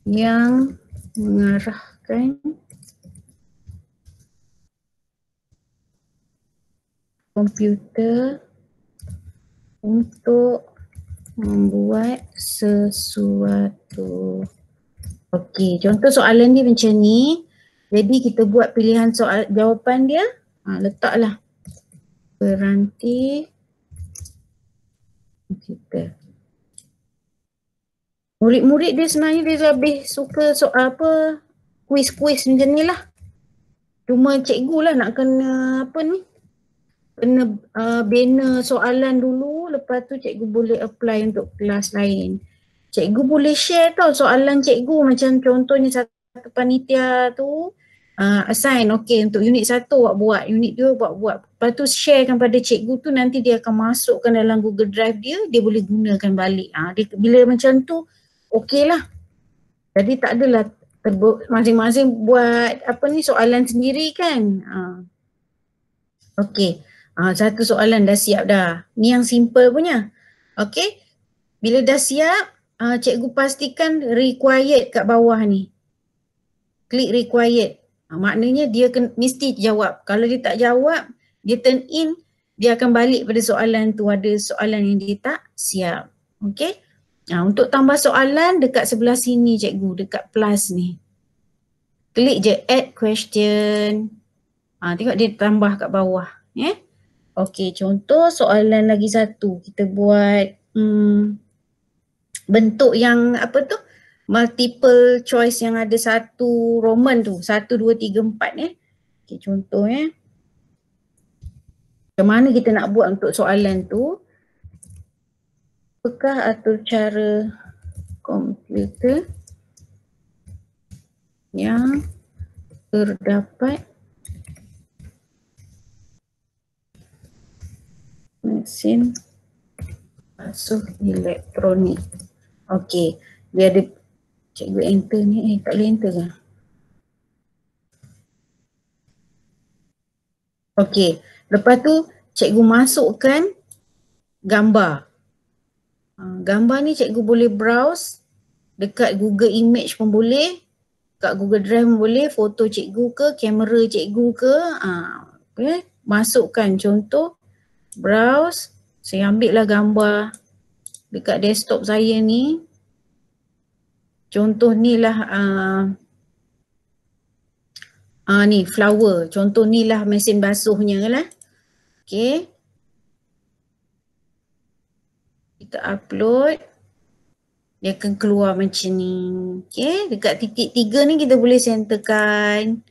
yang mengarahkan komputer untuk membuat sesuatu. Okey, contoh soalan dia macam ni. Jadi kita buat pilihan soal jawapan dia. Letaklah peranti kita. Murid-murid dia sebenarnya dia lebih suka soal kuis-kuis macam ni lah. Cuma cikgu lah nak kena kena bina soalan dulu, lepas tu cikgu boleh apply untuk kelas lain. Cikgu boleh share tau soalan cikgu, macam contohnya satu panitia tu assign, okay, untuk unit 1 awak buat, unit 2 buat. Lepas tu sharekan pada cikgu tu, nanti dia akan masukkan dalam Google Drive dia boleh gunakan balik. Dia, bila macam tu, okay lah. Jadi tak adalah masing-masing buat soalan sendiri kan. Okay, satu soalan dah siap dah. Ni yang simple punya. Okay, bila dah siap, cikgu pastikan required kat bawah ni. Klik required. Maknanya dia mesti jawab. Kalau dia tak jawab, dia turn in, dia akan balik pada soalan tu. Ada soalan yang dia tak siap. Okay. Untuk tambah soalan dekat sebelah sini cikgu, dekat plus ni. Klik je add question. Tengok dia tambah kat bawah. Okay, contoh soalan lagi satu. Kita buat bentuk yang multiple choice yang ada satu Roman tu, 1, 2, 3, 4 Okay, contoh macam mana kita nak buat untuk soalan tu? Apakah atur cara komputer yang terdapat mesin basuh elektronik? Okay, dia ada cikgu enter ni, tak boleh enter ke? Okay, lepas tu cikgu masukkan gambar. Gambar ni cikgu boleh browse dekat Google Image pun boleh, kat Google Drive pun boleh, foto cikgu ke, kamera cikgu ke. Okay. Masukkan contoh, browse, saya ambil lah gambar dekat desktop saya ni. Contoh ni lah ni flower. Contoh ni lah mesin basuhnya lah. Okay. Kita upload. Dia akan keluar macam ni. Okay. Dekat titik 3 ni kita boleh centerkan.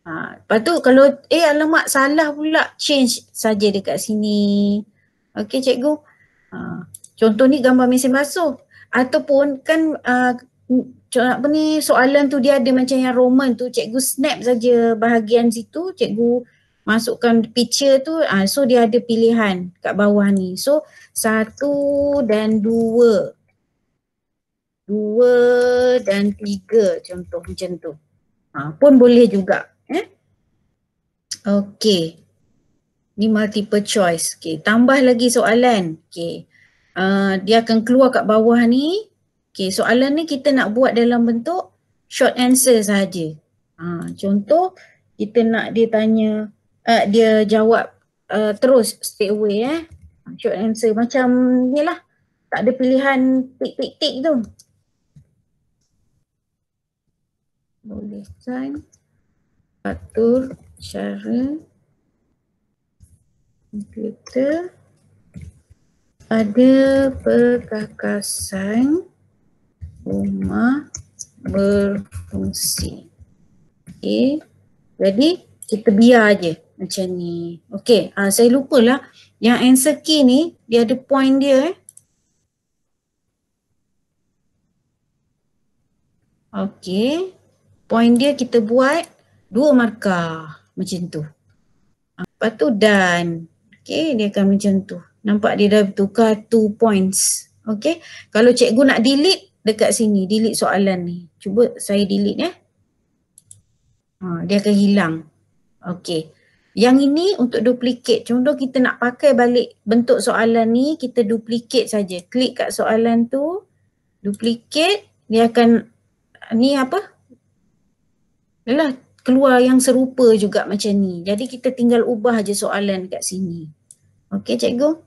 Lepas tu kalau alamak salah pula, change saja dekat sini. Okay cikgu. Contoh ni gambar mesin basuh. Ataupun kan soalan tu dia ada macam yang Roman tu, cikgu snap saja bahagian situ, cikgu masukkan picture tu, so dia ada pilihan kat bawah ni. So 1 dan 2 dan 3 contoh macam tu. Pun boleh juga. Okay. Ni multiple choice. Okay. Tambah lagi soalan. Okay. Dia akan keluar kat bawah ni. Okay, soalan ni kita nak buat dalam bentuk short answer sahaja. Contoh kita nak dia tanya, dia jawab terus straight away short answer macam ni lah. Tak ada pilihan tik tu. Boleh kan atur cara komputer ada perkakasan rumah berfungsi. Okay. Jadi kita biar je macam ni. Okay. Saya lupalah yang answer key ni dia ada point dia. Okay. Point dia kita buat 2 markah macam tu. Lepas tu done. Okay. Dia akan macam tu. Nampak dia dah tukar 2 points. Okay. Kalau cikgu nak delete dekat sini, delete soalan ni. Cuba saya delete dia akan hilang. Okay. Yang ini untuk duplicate. Contoh kita nak pakai balik bentuk soalan ni, kita duplicate saja. Klik kat soalan tu, duplicate, dia akan ni Yalah, keluar yang serupa juga macam ni. Jadi kita tinggal ubah je soalan kat sini. Okay cikgu.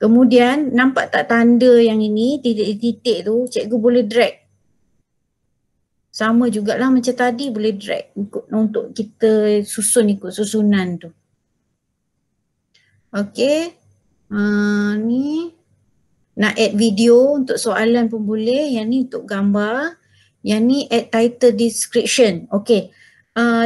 Kemudian nampak tak tanda yang ini, titik-titik tu, cikgu boleh drag. Sama jugalah macam tadi, boleh drag untuk kita susun ikut susunan tu. Okay. Ni nak add video untuk soalan pun boleh. Yang ni untuk gambar. Yang ni add title description. Okay.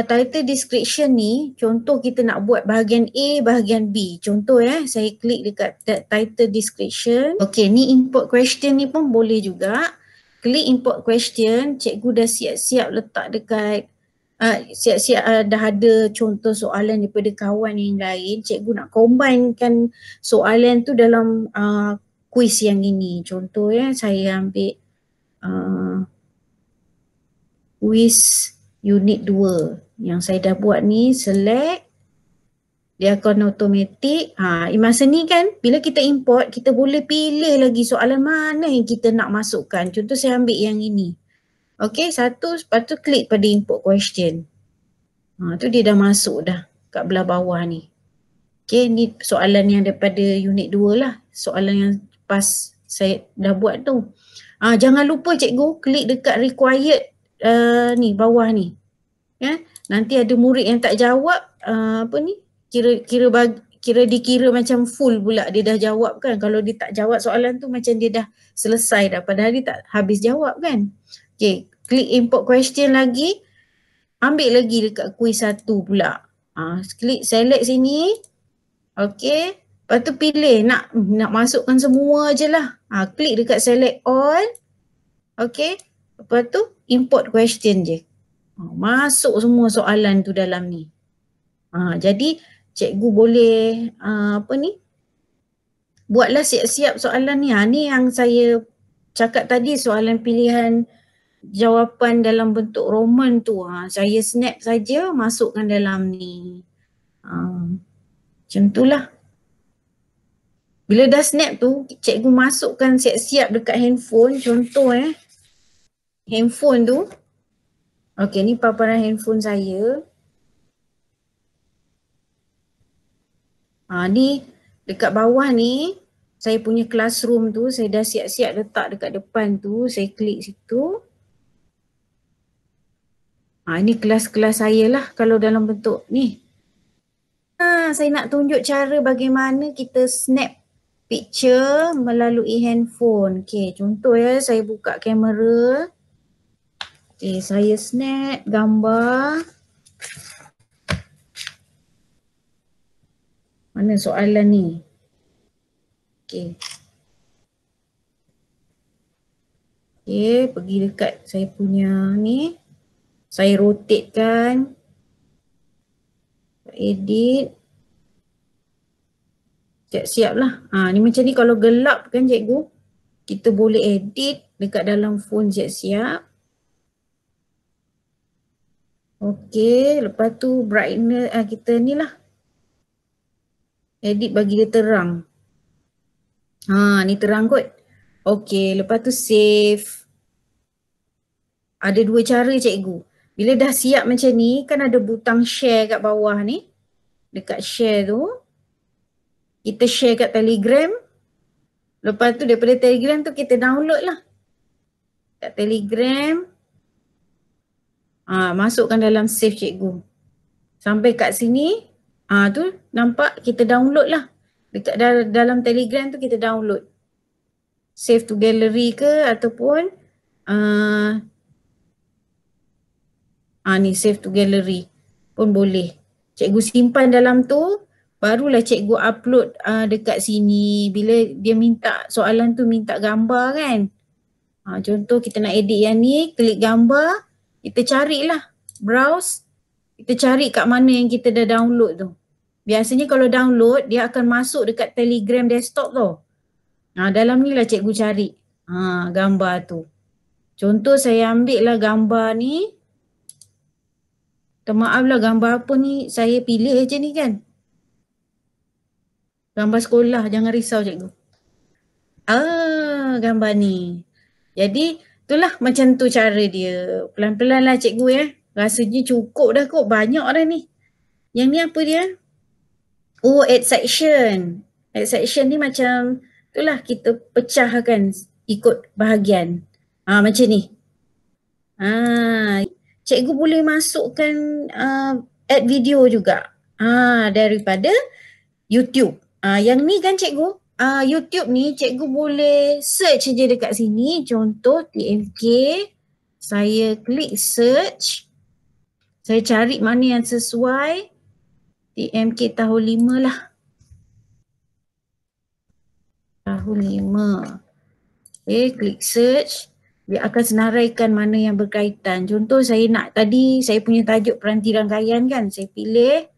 Title description ni contoh kita nak buat bahagian A, bahagian B. Contoh saya klik dekat title description. Okay, ni import question ni pun boleh juga. Klik import question, cikgu dah siap-siap letak dekat siap-siap dah ada contoh soalan daripada kawan yang lain, cikgu nak combinekan soalan tu dalam kuis yang ini. Contoh saya ambil kuis unit 2 yang saya dah buat ni, select, dia akan automatic. Masa ni kan bila kita import, kita boleh pilih lagi soalan mana yang kita nak masukkan. Contoh saya ambil yang ini. Okay, satu, lepas tu klik pada import question. Tu dia dah masuk dah kat belah bawah ni. Okay, ni soalan yang daripada unit 2 lah. Soalan yang pas saya dah buat tu. Jangan lupa cikgu klik dekat required ni bawah ni. Ya, nanti ada murid yang tak jawab kira dikira macam full pula dia dah jawab kan. Kalau dia tak jawab soalan tu macam dia dah selesai dah, padahal dia tak habis jawab kan. Okay, klik import question lagi, ambil lagi dekat kuis 1 pula. Klik select sini. Okay, lepas tu pilih nak masukkan semua je lah. Klik dekat select all. Okay, lepas tu import question je. Masuk semua soalan tu dalam ni. Jadi cikgu boleh buatlah siap-siap soalan ni. Ni yang saya cakap tadi, soalan pilihan jawapan dalam bentuk Roman tu. Saya snap saja, masukkan dalam ni. Macam tu lah. Bila dah snap tu, cikgu masukkan siap-siap dekat handphone. Contoh handphone tu. Okay, ni paparan handphone saya. Ni dekat bawah ni, saya punya classroom tu, saya dah siap-siap letak dekat depan tu. Saya klik situ. Ini kelas-kelas saya lah kalau dalam bentuk ni. Saya nak tunjuk cara bagaimana kita snap picture melalui handphone. Okay, contoh saya buka kamera. Okay, saya snap gambar. Mana soalan ni? Okay. Okay, pergi dekat saya punya ni. Saya rotatekan. Edit. Siap-siap lah. Ni macam ni kalau gelap kan cikgu. Kita boleh edit dekat dalam phone siap-siap. Okay, lepas tu brightness kita ni lah. Edit bagi dia terang. Ni terang kot. Okay, lepas tu save. Ada 2 cara cikgu. Bila dah siap macam ni, kan ada butang share kat bawah ni. Dekat share tu. Kita share kat Telegram. Lepas tu daripada Telegram tu kita download lah. Kat Telegram. Masukkan dalam save cikgu. Sampai kat sini. Tu nampak kita download lah. Dekat dalam Telegram tu kita download. Save to gallery ke ataupun ni save to gallery pun boleh. Cikgu simpan dalam tu, barulah cikgu upload dekat sini. Bila dia minta soalan tu minta gambar kan. Contoh kita nak edit yang ni, klik gambar, kita carilah browse, kita cari kat mana yang kita dah download tu. Biasanya kalau download dia akan masuk dekat Telegram desktop tu. Dalam ni lah cikgu cari gambar tu. Contoh saya ambil lah gambar ni. Maaf lah gambar apa ni, saya pilih je ni kan. Gambar sekolah, jangan risau cikgu. Gambar ni. Jadi itulah macam tu cara dia. Pelan-pelan lah cikgu Rasanya cukup dah kot, banyak dah ni. Yang ni apa dia? Add section. Add section ni macam itulah kita pecahkan ikut bahagian. Macam ni. Cikgu boleh masukkan add video juga daripada YouTube. Yang ni kan cikgu, YouTube ni cikgu boleh search je dekat sini. Contoh TMK, saya klik search. Saya cari mana yang sesuai. TMK tahun 5 lah. Tahun 5. Okay, klik search. Dia akan senaraikan mana yang berkaitan. Contoh saya nak tadi, saya punya tajuk peranti rangkaian kan. Saya pilih,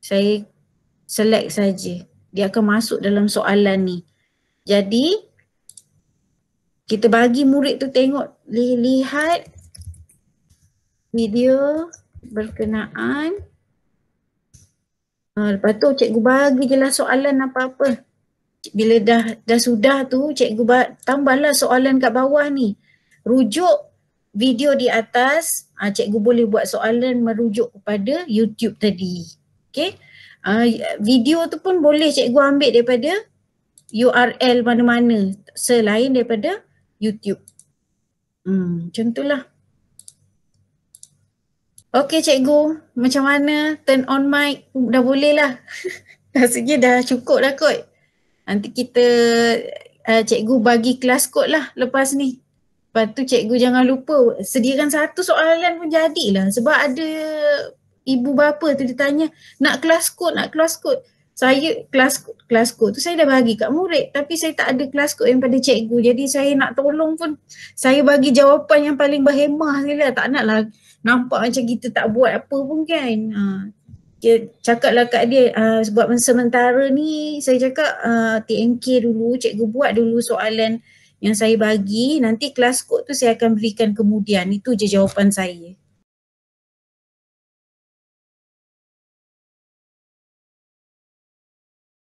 saya select saja. Dia akan masuk dalam soalan ni. Jadi, kita bagi murid tu tengok, lihat video berkenaan. Lepas tu cikgu bagi je lah soalan apa-apa. Bila dah sudah tu, cikgu tambahlah soalan kat bawah ni. Rujuk video di atas, cikgu boleh buat soalan merujuk kepada YouTube tadi. Okay. Video tu pun boleh cikgu ambil daripada URL mana-mana selain daripada YouTube. Macam tu lah. Okay cikgu, macam mana? Turn on mic, dah boleh lah. Rasanya dah cukup dah kot. Nanti kita cikgu bagi kelas kod lah lepas ni. Lepas tu cikgu jangan lupa sediakan satu soalan pun jadilah. Sebab ada ibu bapa tu dia tanya nak kelas kod. Saya kelas kod tu saya dah bagi kat murid tapi saya tak ada kelas kod yang pada cikgu. Jadi saya nak tolong pun saya bagi jawapan yang paling berhemah je lah. Tak nak lah nampak macam kita tak buat apa pun kan. Cakaplah kat dia sebab sementara ni saya cakap TNK dulu, cikgu buat dulu soalan yang saya bagi, nanti kelas kod tu saya akan berikan kemudian. Itu je jawapan saya.